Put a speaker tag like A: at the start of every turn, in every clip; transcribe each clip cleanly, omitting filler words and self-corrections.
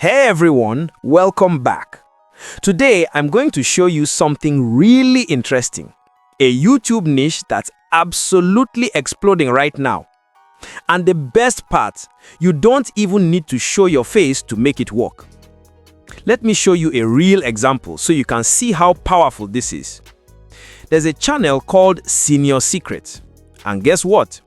A: Hey everyone, welcome back. Today I'm going to show you something really interesting. A YouTube niche that's absolutely exploding right now. And the best part, you don't even need to show your face to make it work. Let me show you a real example so you can see how powerful this is. There's a channel called Senior Secrets. And guess what?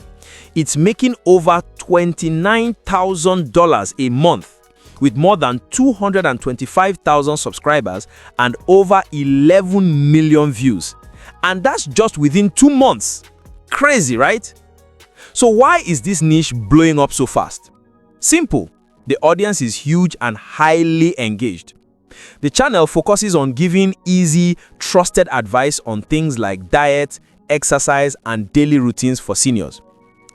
A: It's making over $29,000 a month with more than 225,000 subscribers and over 11 million views. And that's just within 2 months. Crazy, right? So why is this niche blowing up so fast? Simple. The audience is huge and highly engaged. The channel focuses on giving easy, trusted advice on things like diet, exercise, and daily routines for seniors.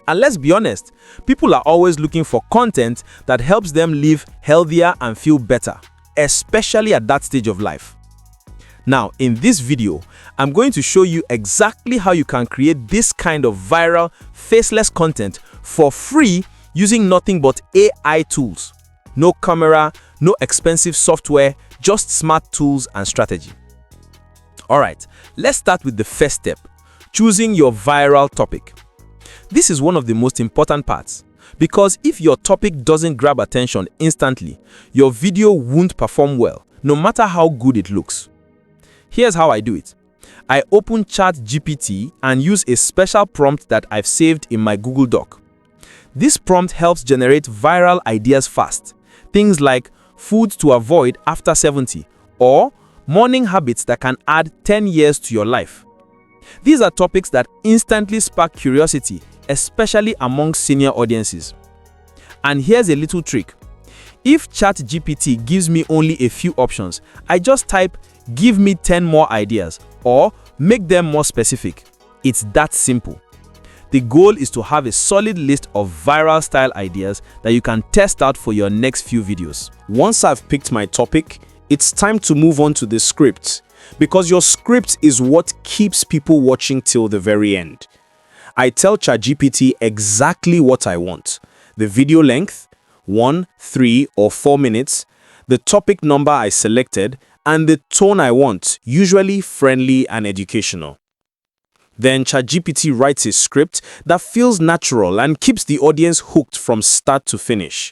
A: And let's be honest, people are always looking for content that helps them live healthier and feel better, especially at that stage of life. Now, in this video, I'm going to show you exactly how you can create this kind of viral, faceless content for free using nothing but AI tools. No camera, no expensive software, just smart tools and strategy. Alright, let's start with the first step, choosing your viral topic. This is one of the most important parts, because if your topic doesn't grab attention instantly, your video won't perform well, no matter how good it looks. Here's how I do it. I open ChatGPT and use a special prompt that I've saved in my Google Doc. This prompt helps generate viral ideas fast. Things like foods to avoid after 70 or morning habits that can add 10 years to your life. These are topics that instantly spark curiosity, especially among senior audiences. And here's a little trick. If ChatGPT gives me only a few options, I just type, "Give me 10 more ideas," or make them more specific. It's that simple. The goal is to have a solid list of viral style ideas that you can test out for your next few videos.
B: Once I've picked my topic, it's time to move on to the script, because your script is what keeps people watching till the very end. I tell ChatGPT exactly what I want: the video length, 1, 3, or 4 minutes, the topic number I selected, and the tone I want, usually friendly and educational. Then ChatGPT writes a script that feels natural and keeps the audience hooked from start to finish.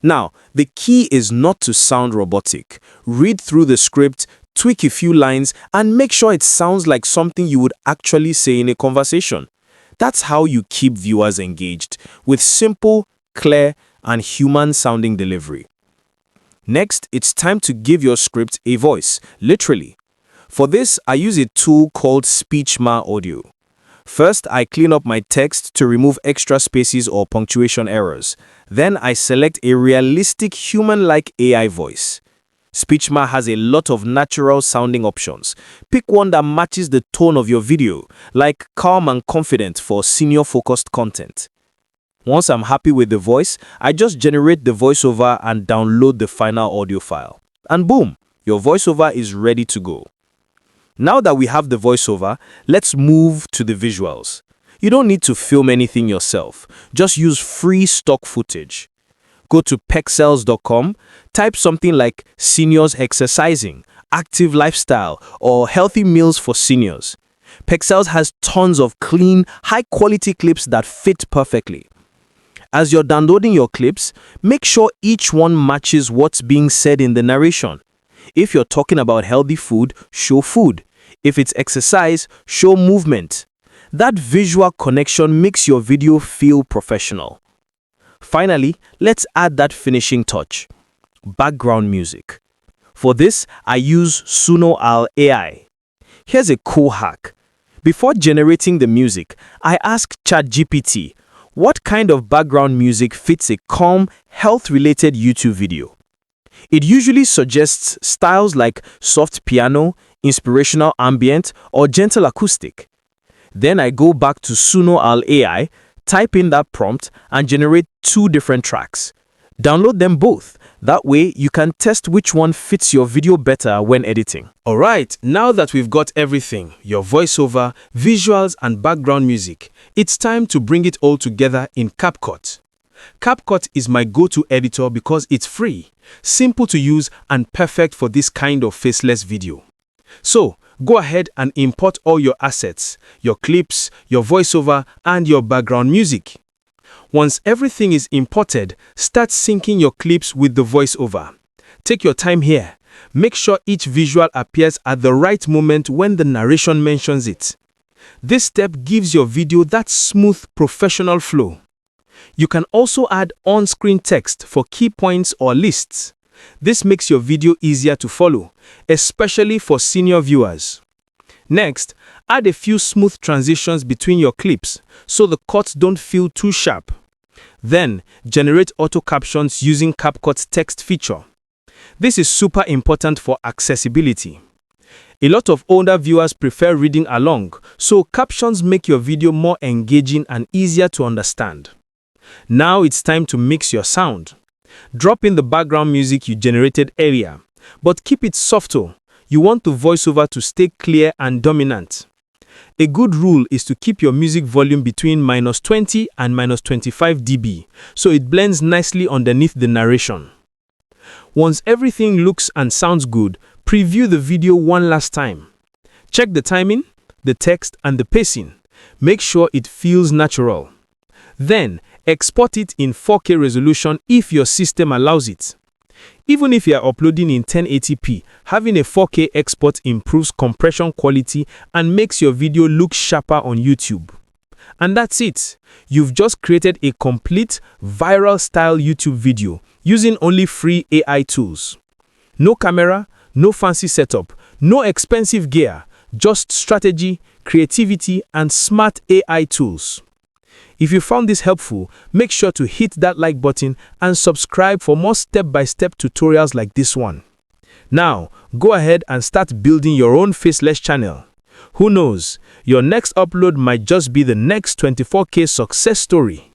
B: Now, the key is not to sound robotic. Read through the script, tweak a few lines, and make sure it sounds like something you would actually say in a conversation. That's how you keep viewers engaged, with simple, clear, and human-sounding delivery. Next, it's time to give your script a voice, literally. For this, I use a tool called Speechma Audio. First, I clean up my text to remove extra spaces or punctuation errors. Then I select a realistic human-like AI voice. Speechma has a lot of natural-sounding options. Pick one that matches the tone of your video, like calm and confident for senior-focused content. Once I'm happy with the voice, I just generate the voiceover and download the final audio file. And boom, your voiceover is ready to go. Now that we have the voiceover, let's move to the visuals. You don't need to film anything yourself. Just use free stock footage. Go to pexels.com, type something like seniors exercising, active lifestyle, or healthy meals for seniors. Pexels has tons of clean, high-quality clips that fit perfectly. As you're downloading your clips, make sure each one matches what's being said in the narration. If you're talking about healthy food, show food. If it's exercise, show movement. That visual connection makes your video feel professional. Finally, let's add that finishing touch: background music. For this, I use Suno AI. Here's a cool hack. Before generating the music, I ask ChatGPT, what kind of background music fits a calm, health-related YouTube video? It usually suggests styles like soft piano, inspirational ambient, or gentle acoustic. Then I go back to Suno AI, type in that prompt, and generate 2 different tracks. Download them both. That way, you can test which one fits your video better when editing.
A: Alright, now that we've got everything, your voiceover, visuals, and background music, it's time to bring it all together in CapCut. CapCut is my go-to editor because it's free, simple to use, and perfect for this kind of faceless video. So, go ahead and import all your assets, your clips, your voiceover, and your background music. Once everything is imported, start syncing your clips with the voiceover. Take your time here. Make sure each visual appears at the right moment when the narration mentions it. This step gives your video that smooth, professional flow. You can also add on-screen text for key points or lists. This makes your video easier to follow, especially for senior viewers. Next, add a few smooth transitions between your clips so the cuts don't feel too sharp. Then, generate auto-captions using CapCut's text feature. This is super important for accessibility. A lot of older viewers prefer reading along, so captions make your video more engaging and easier to understand. Now it's time to mix your sound. Drop in the background music you generated earlier, but keep it softer. You want the voiceover to stay clear and dominant. A good rule is to keep your music volume between -20 and -25 dB, so it blends nicely underneath the narration. Once everything looks and sounds good, preview the video one last time. Check the timing, the text, and the pacing. Make sure it feels natural. Then, export it in 4K resolution if your system allows it. Even if you are uploading in 1080p, having a 4K export improves compression quality and makes your video look sharper on YouTube. And that's it. You've just created a complete, viral-style YouTube video using only free AI tools. No camera, no fancy setup, no expensive gear, just strategy, creativity, and smart AI tools. If you found this helpful, make sure to hit that like button and subscribe for more step-by-step tutorials like this one. Now, go ahead and start building your own faceless channel. Who knows, your next upload might just be the next 24K success story.